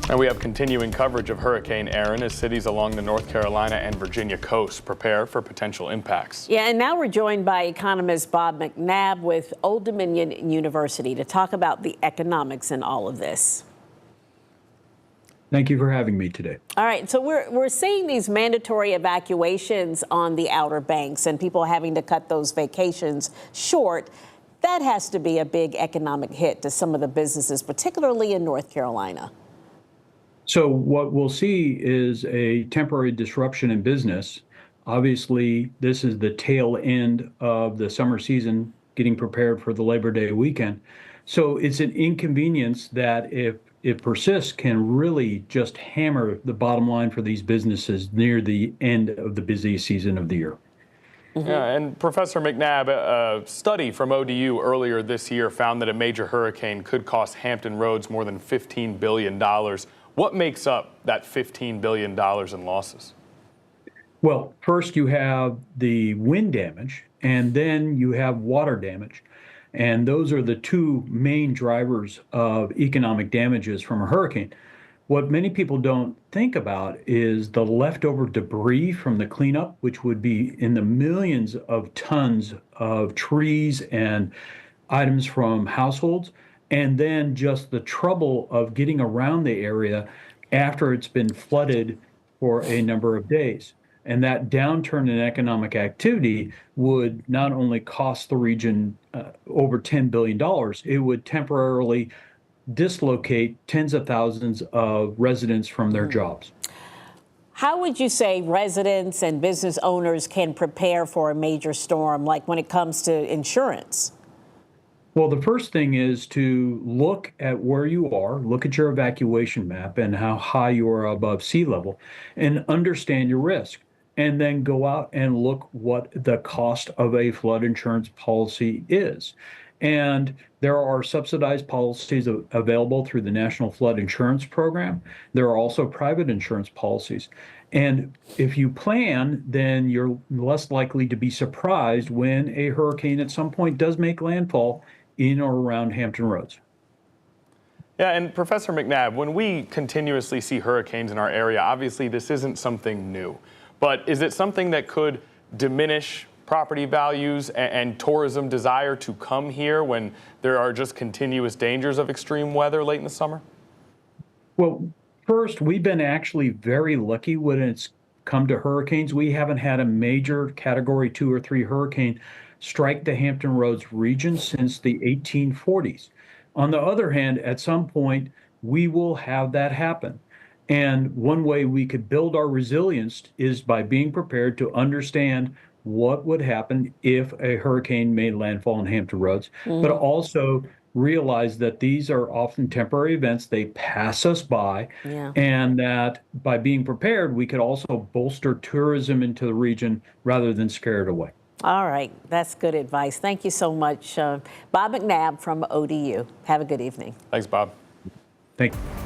And we have continuing coverage of Hurricane Erin as cities along the North Carolina and Virginia coast prepare for potential impacts. Yeah, and now we're joined by economist Bob McNabb with Old Dominion University to talk about the economics in all of this. Thank you for having me today. All right, so we're seeing these mandatory evacuations on the Outer Banks and people having to cut those vacations short. That has to be a big economic hit to some of the businesses, particularly in North Carolina. So what we'll see is a temporary disruption in business. Obviously, this is the tail end of the summer season, getting prepared for the Labor Day weekend. So it's an inconvenience that, if it persists, can really just hammer the bottom line for these businesses near the end of the busiest season of the year. Yeah, and Professor McNabb, a study from ODU earlier this year found that a major hurricane could cost Hampton Roads more than $15 billion. What makes up that $15 billion in losses? Well, first you have the wind damage, and then you have water damage. And those are the two main drivers of economic damages from a hurricane. What many people don't think about is the leftover debris from the cleanup, which would be in the millions of tons of trees and items from households, and then just the trouble of getting around the area after it's been flooded for a number of days. And that downturn in economic activity would not only cost the region over $10 billion, it would temporarily dislocate tens of thousands of residents from their jobs. How would you say residents and business owners can prepare for a major storm, like when it comes to insurance? Well, the first thing is to look at where you are, look at your evacuation map and how high you are above sea level, and understand your risk. And then go out and look what the cost of a flood insurance policy is. And there are subsidized policies available through the National Flood Insurance Program. There are also private insurance policies. And if you plan, then you're less likely to be surprised when a hurricane at some point does make landfall in or around Hampton Roads. Yeah, and Professor McNabb, when we continuously see hurricanes in our area, obviously this isn't something new. But is it something that could diminish property values and tourism desire to come here when there are just continuous dangers of extreme weather late in the summer? Well, first, we've been actually very lucky when it's come to hurricanes. We haven't had a major Category 2 or 3 hurricane strike the Hampton Roads region since the 1840s. On the other hand, at some point, we will have that happen. And one way we could build our resilience is by being prepared to understand what would happen if a hurricane made landfall in Hampton Roads, but also realize that these are often temporary events. They pass us by, and that by being prepared, we could also bolster tourism into the region rather than scare it away. All right, that's good advice. Thank you so much, Bob McNabb from ODU. Have a good evening. Thanks, Bob. Thank you.